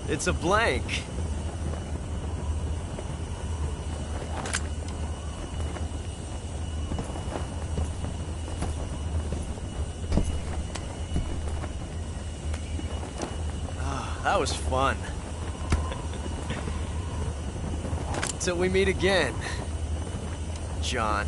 It's a blank. That was fun. Till we meet again, John.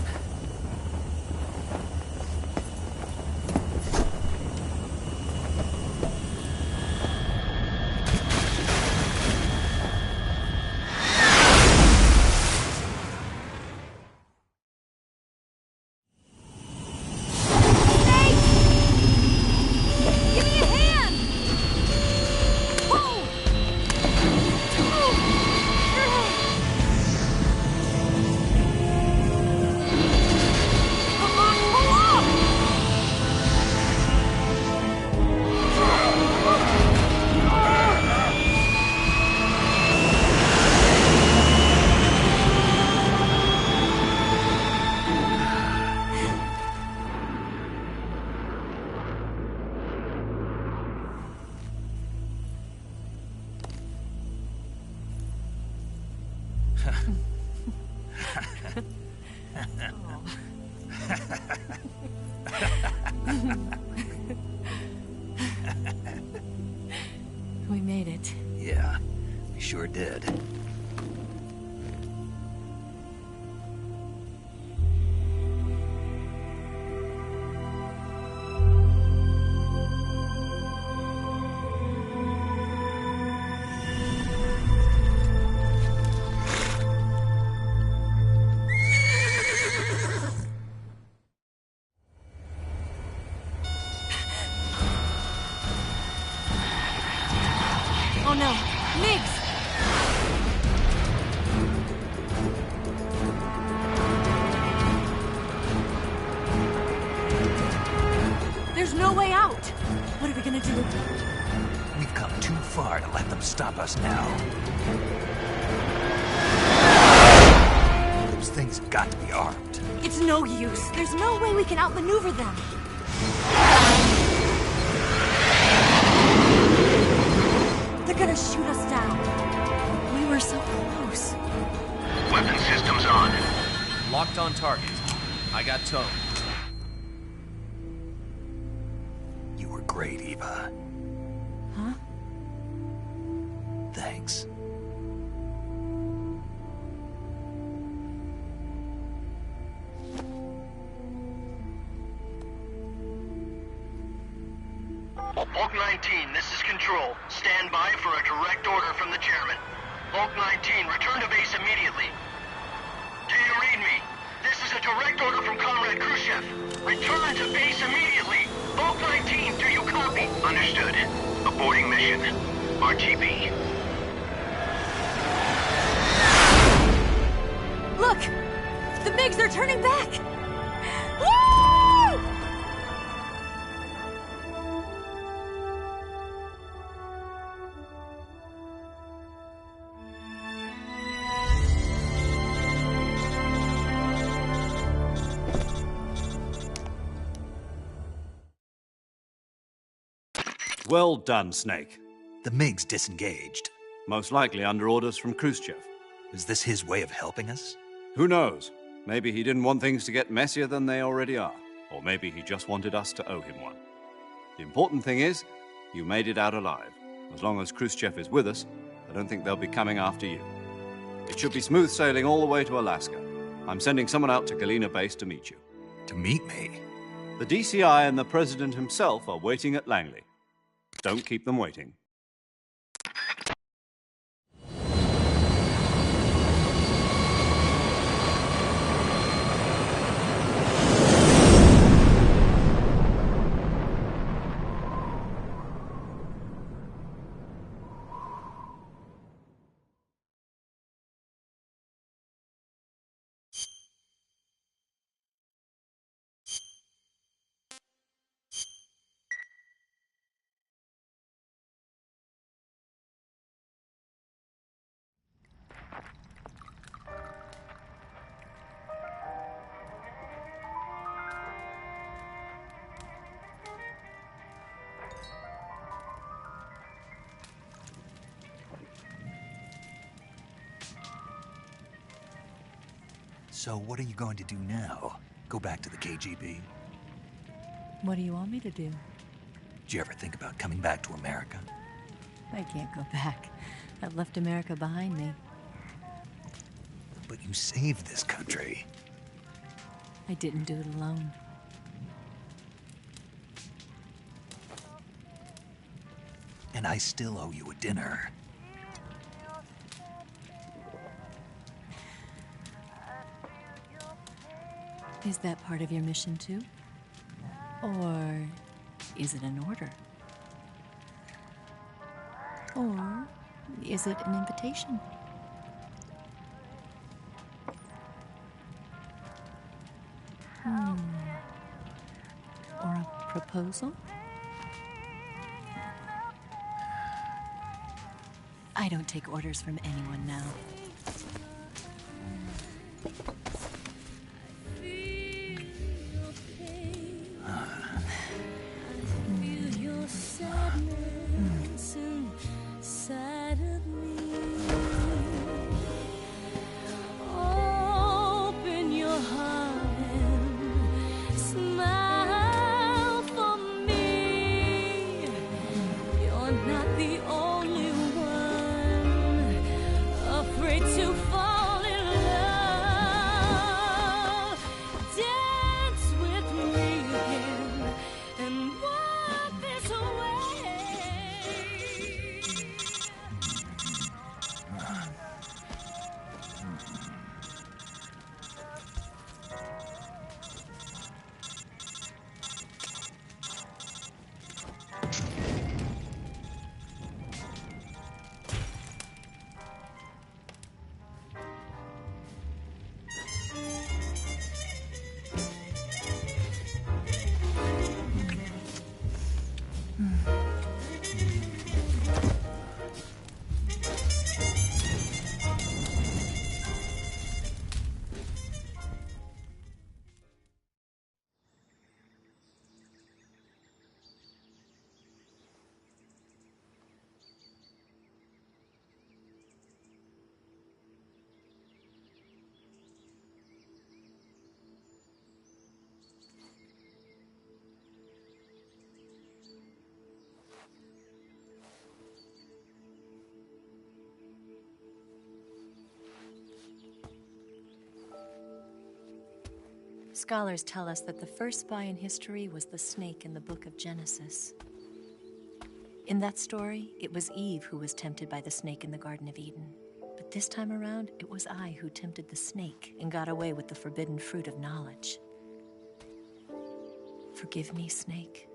We made it. Yeah, we sure did. Oh no, Migs! There's no way out! What are we gonna do? We've come too far to let them stop us now. Those things have got to be armed. It's no use. There's no way we can outmaneuver them. They're gonna shoot us down. We were so close. Weapon systems on. Locked on target. I got towed. You were great, Eva. Huh? Thanks. Bulk 19, this is Control. Stand by for a direct order from the chairman. Bulk 19, return to base immediately. Do you read me? This is a direct order from Comrade Khrushchev. Return to base immediately. Bulk 19, do you copy? Understood. Aborting mission. RTB. Look! The MiGs are turning back! Woo! Well done, Snake. The MiGs disengaged. Most likely under orders from Khrushchev. Is this his way of helping us? Who knows? Maybe he didn't want things to get messier than they already are. Or maybe he just wanted us to owe him one. The important thing is, you made it out alive. As long as Khrushchev is with us, I don't think they'll be coming after you. It should be smooth sailing all the way to Alaska. I'm sending someone out to Galena Base to meet you. To meet me? The DCI and the President himself are waiting at Langley. Don't keep them waiting. So what are you going to do now? Go back to the KGB? What do you want me to do? Did you ever think about coming back to America? I can't go back. I've left America behind me. But you saved this country. I didn't do it alone. And I still owe you a dinner. Is that part of your mission too? Or is it an order? Or is it an invitation? Or a proposal? I don't take orders from anyone now. Scholars tell us that the first spy in history was the snake in the book of Genesis. In that story, it was Eve who was tempted by the snake in the Garden of Eden. But this time around, it was I who tempted the snake and got away with the forbidden fruit of knowledge. Forgive me, snake.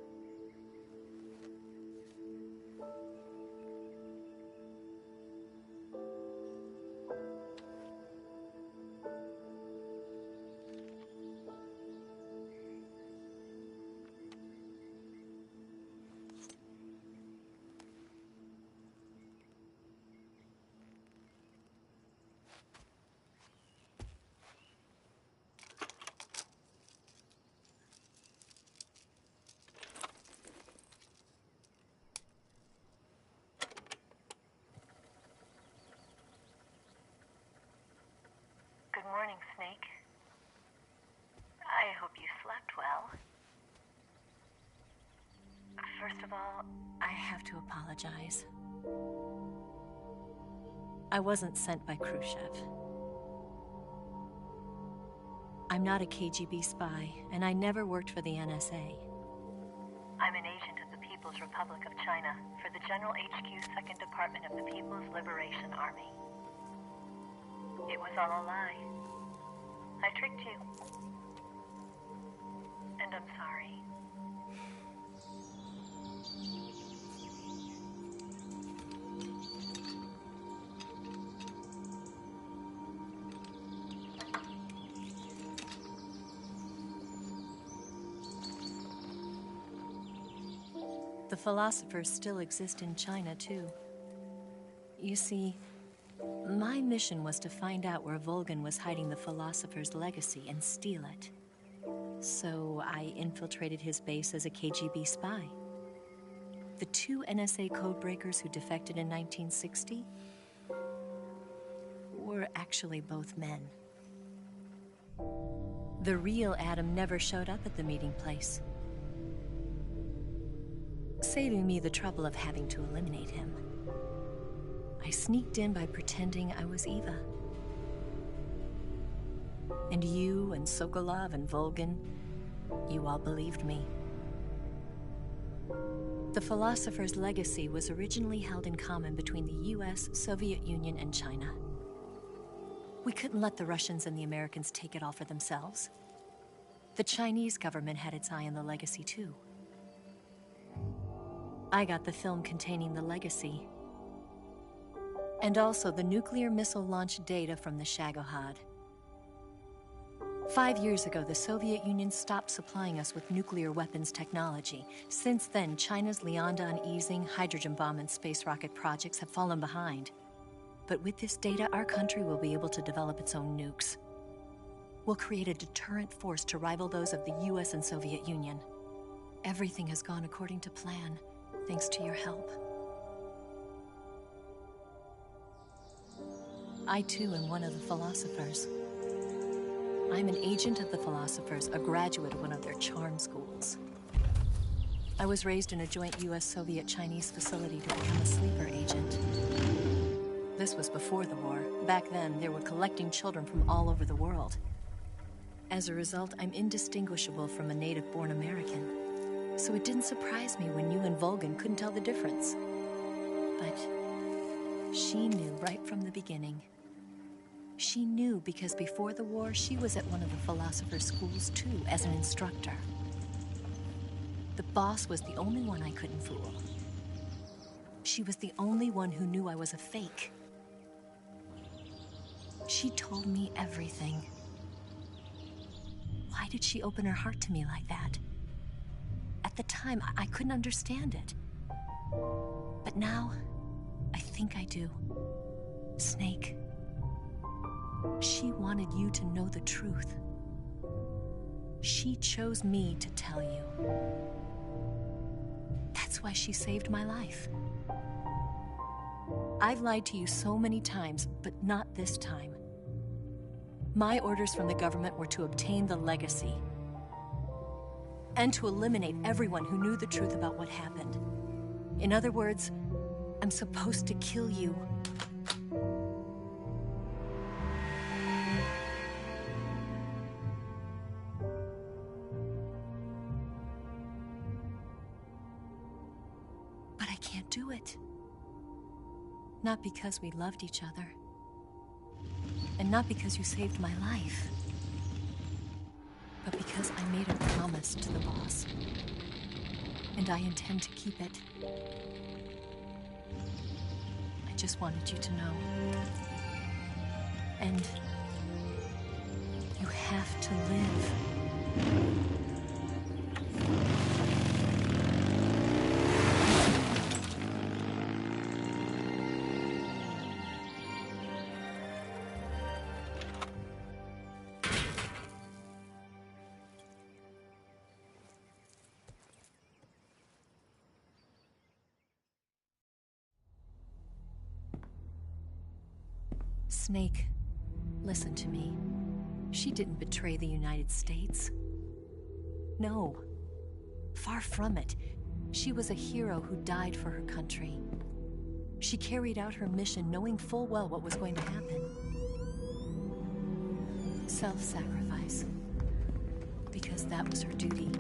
Good morning, Snake. I hope you slept well. First of all, I have to apologize. I wasn't sent by Khrushchev. I'm not a KGB spy, and I never worked for the NSA. I'm an agent of the People's Republic of China for the General HQ 2nd Department of the People's Liberation Army. It was all a lie. I tricked you. And I'm sorry. The philosophers still exist in China, too. You see, my mission was to find out where Volgin was hiding the philosopher's legacy and steal it. So I infiltrated his base as a KGB spy. The two NSA codebreakers who defected in 1960 were actually both men. The real Adam never showed up at the meeting place, saving me the trouble of having to eliminate him. I sneaked in by pretending I was Eva. And you and Sokolov and Volgin, you all believed me. The Philosopher's legacy was originally held in common between the US, Soviet Union, and China. We couldn't let the Russians and the Americans take it all for themselves. The Chinese government had its eye on the legacy too. I got the film containing the legacy, and also the nuclear missile launch data from the Shagohod. 5 years ago, the Soviet Union stopped supplying us with nuclear weapons technology. Since then, China's Liaodong easing, hydrogen bomb, and space rocket projects have fallen behind. But with this data, our country will be able to develop its own nukes. We'll create a deterrent force to rival those of the US and Soviet Union. Everything has gone according to plan, thanks to your help. I too am one of the Philosophers. I'm an agent of the Philosophers, a graduate of one of their charm schools. I was raised in a joint US-Soviet-Chinese facility to become a sleeper agent. This was before the war. Back then, they were collecting children from all over the world. As a result, I'm indistinguishable from a native-born American. So it didn't surprise me when you and Volgin couldn't tell the difference. But she knew right from the beginning. She knew because before the war, she was at one of the Philosopher's schools too, as an instructor. The boss was the only one I couldn't fool. She was the only one who knew I was a fake. She told me everything. Why did she open her heart to me like that? At the time, I couldn't understand it. But now, I think I do. Snake. She wanted you to know the truth. She chose me to tell you. That's why she saved my life. I've lied to you so many times, but not this time. My orders from the government were to obtain the legacy and to eliminate everyone who knew the truth about what happened. In other words, I'm supposed to kill you. But I can't do it. Not because we loved each other. And not because you saved my life. But because I made a promise to the boss. And I intend to keep it. I just wanted you to know. And you have to live. Snake, listen to me. She didn't betray the United States. No. Far from it. She was a hero who died for her country. She carried out her mission knowing full well what was going to happen. Self-sacrifice. Because that was her duty.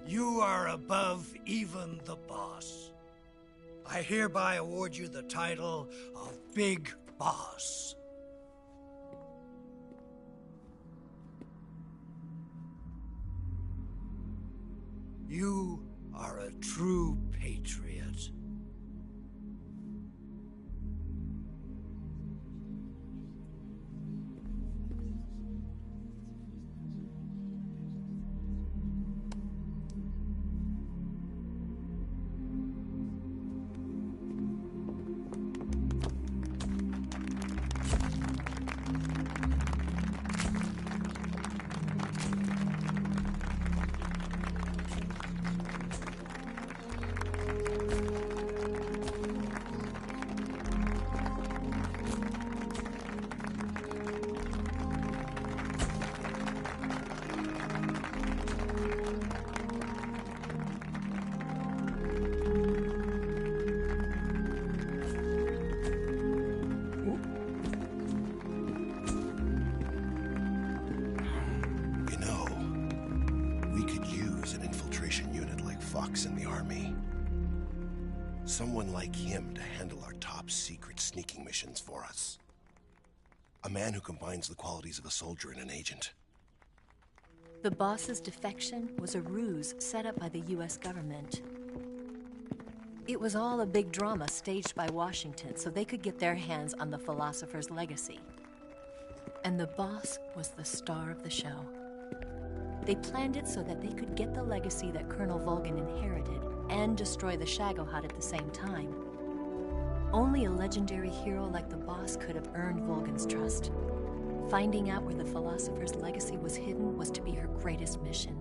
You are above even the boss. I hereby award you the title of Big Boss. You are a true patriot. Fox in the army. Someone like him to handle our top secret sneaking missions for us. A man who combines the qualities of a soldier and an agent. The boss's defection was a ruse set up by the US government. It was all a big drama staged by Washington so they could get their hands on the philosopher's legacy. And the boss was the star of the show. They planned it so that they could get the legacy that Colonel Volgin inherited and destroy the Shagohod at the same time. Only a legendary hero like the boss could have earned Volgin's trust. Finding out where the philosopher's legacy was hidden was to be her greatest mission.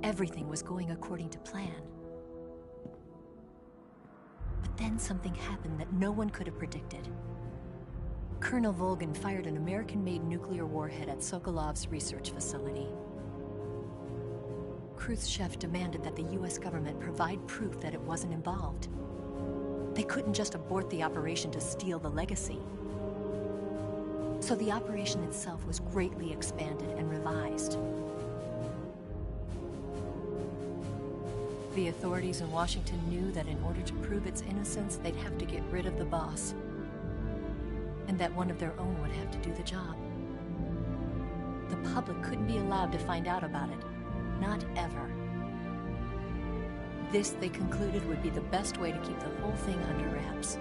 Everything was going according to plan. But then something happened that no one could have predicted. Colonel Volgin fired an American-made nuclear warhead at Sokolov's research facility. Khrushchev demanded that the US government provide proof that it wasn't involved. They couldn't just abort the operation to steal the legacy. So the operation itself was greatly expanded and revised. The authorities in Washington knew that in order to prove its innocence, they'd have to get rid of the boss, and that one of their own would have to do the job. The public couldn't be allowed to find out about it. Not ever. This, they concluded, would be the best way to keep the whole thing under wraps.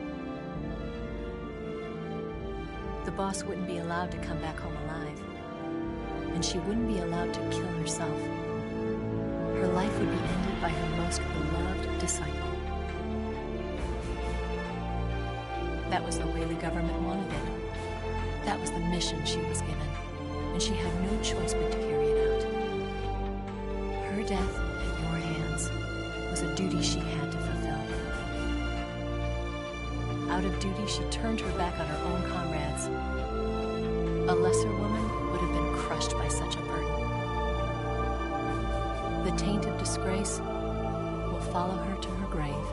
The boss wouldn't be allowed to come back home alive, and she wouldn't be allowed to kill herself. Her life would be ended by her most beloved disciple. That was the way the government wanted it. That was the mission she was given, and she had no choice but to carry it out. Her death at your hands was a duty she had to fulfill. Out of duty, she turned her back on her own comrades. A lesser woman would have been crushed by such a burden. The taint of disgrace will follow her to her grave.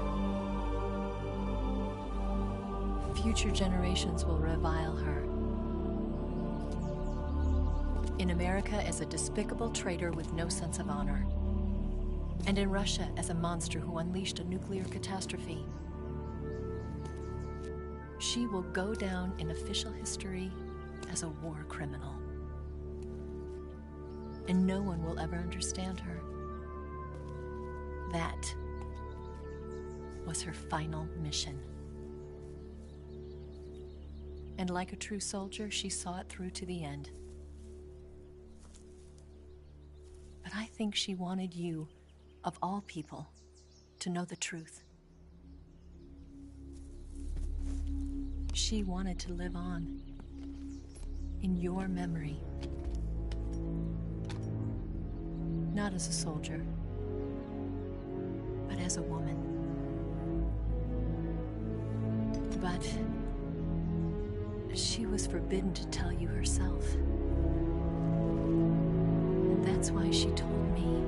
Future generations will revile her. In America as a despicable traitor with no sense of honor. And in Russia as a monster who unleashed a nuclear catastrophe. She will go down in official history as a war criminal. And no one will ever understand her. That was her final mission. And like a true soldier, she saw it through to the end. But I think she wanted you, of all people, to know the truth. She wanted to live on in your memory. Not as a soldier, but as a woman. But she was forbidden to tell you herself. And that's why she told me.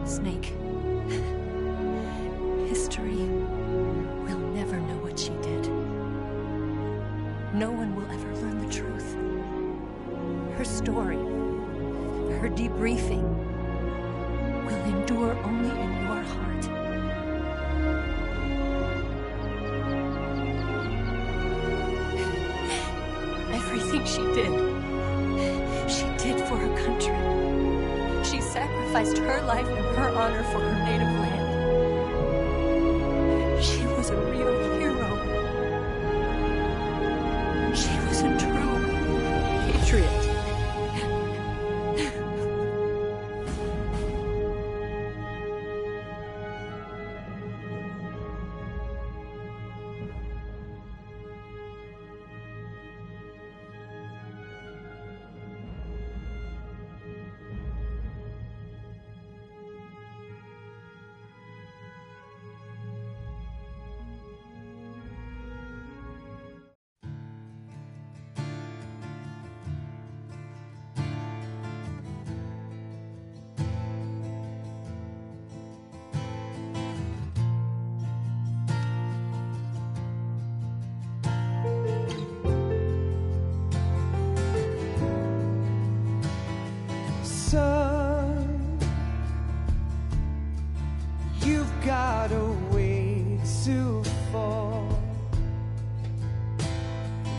Snake, history will never know what she did. No one will ever learn the truth. Her story, her debriefing, will endure only in your heart. Everything she did for her country. She sacrificed her life and her honor for her native land. She was a real hero. She was a true patriot.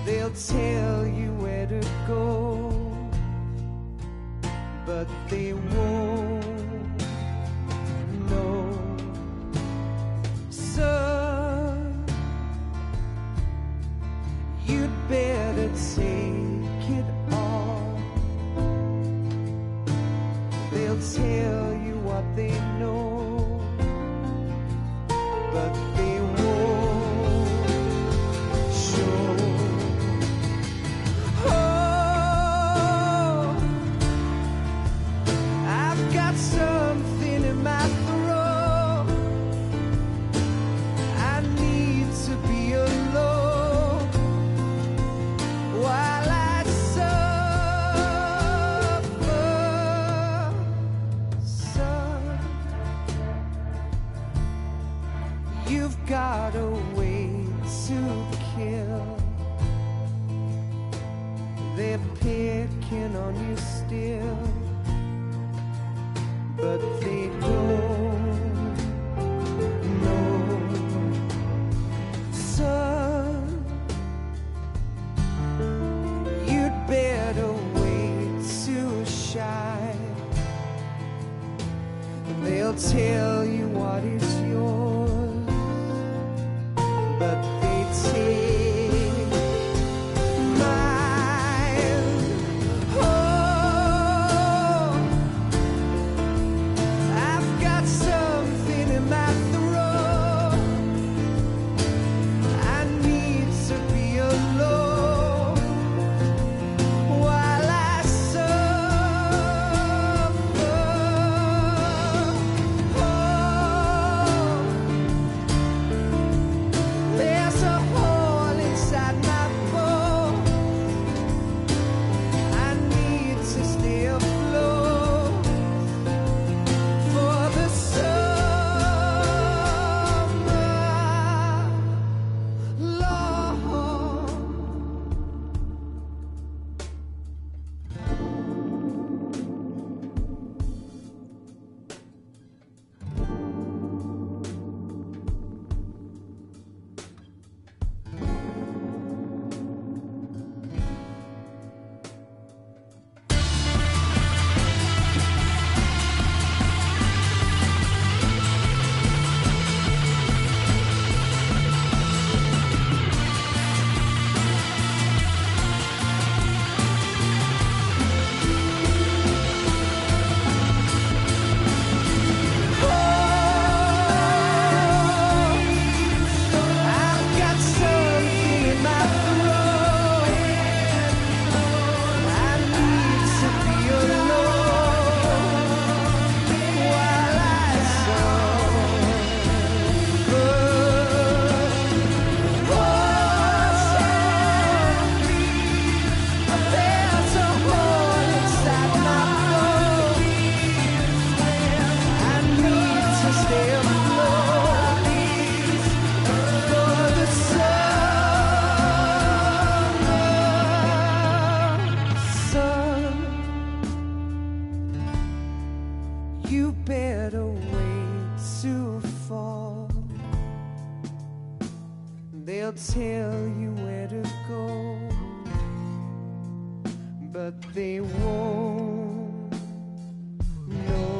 They'll tell you where to go, but they won't know. Son, you'd better take it all. They'll tell you what they know, but they won't show. Oh, I've got something in my throat. I need to be alone while I suffer. Son, you've got a way to kill. They're picking on you still, but they don't know. Son, you'd better wait to shine. They'll tell you what is yours, but they take mine. Oh, I've got something in my throat. I need to be alone while I suffer. Oh, there's a hole inside my bones. I need to stay afloat for the summer, Lord. I've got something in my throat. I need to be alone while I suffer. There's a hole inside my bones. I need to stay afloat for the summer. Son, you better wait to fall. They'll tell you where to go, but they won't know.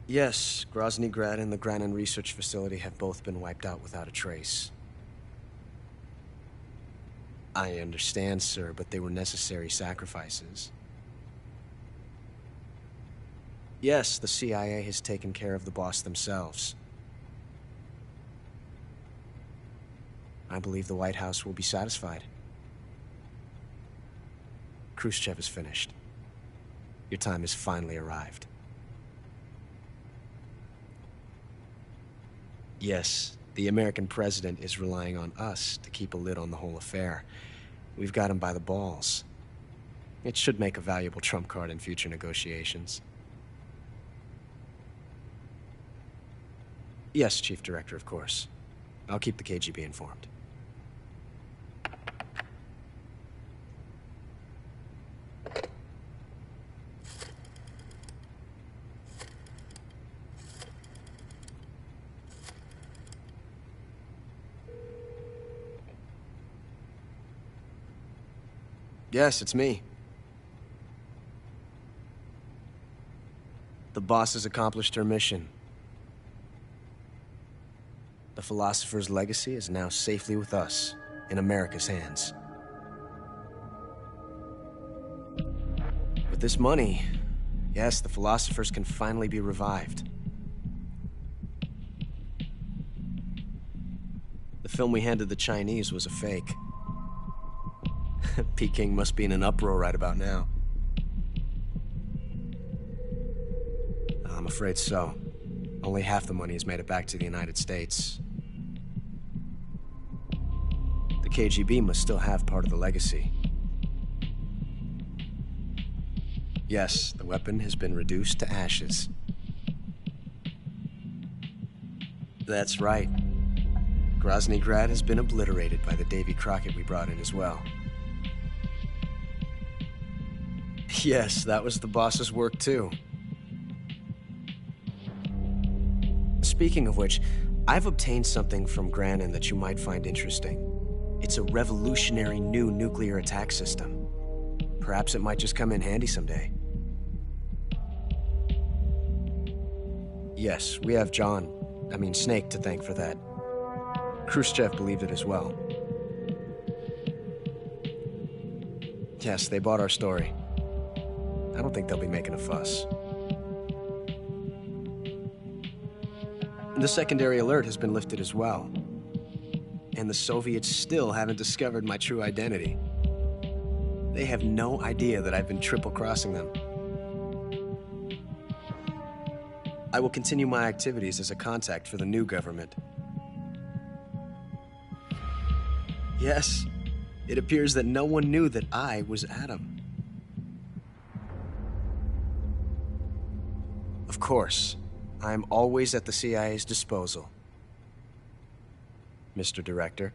Yes, Grozny Grad and the Granin Research Facility have both been wiped out without a trace. I understand, sir, but they were necessary sacrifices. Yes, the CIA has taken care of the boss themselves. I believe the White House will be satisfied. Khrushchev is finished. Your time has finally arrived. Yes, the American president is relying on us to keep a lid on the whole affair. We've got him by the balls. It should make a valuable trump card in future negotiations. Yes, Chief Director, of course. I'll keep the KGB informed. Yes, it's me. The boss has accomplished her mission. The philosopher's legacy is now safely with us, in America's hands. With this money, yes, the philosophers can finally be revived. The film we handed the Chinese was a fake. Peking must be in an uproar right about now. I'm afraid so. Only half the money has made it back to the United States. The KGB must still have part of the legacy. Yes, the weapon has been reduced to ashes. That's right. Grozny Grad has been obliterated by the Davy Crockett we brought in as well. Yes, that was the boss's work too. Speaking of which, I've obtained something from Granin that you might find interesting. It's a revolutionary new nuclear attack system. Perhaps it might just come in handy someday. Yes, we have Snake to thank for that. Khrushchev believed it as well. Yes, they bought our story. I don't think they'll be making a fuss. The secondary alert has been lifted as well. And the Soviets still haven't discovered my true identity. They have no idea that I've been triple-crossing them. I will continue my activities as a contact for the new government. Yes, it appears that no one knew that I was Adam. Of course, I am always at the CIA's disposal, Mr. Director.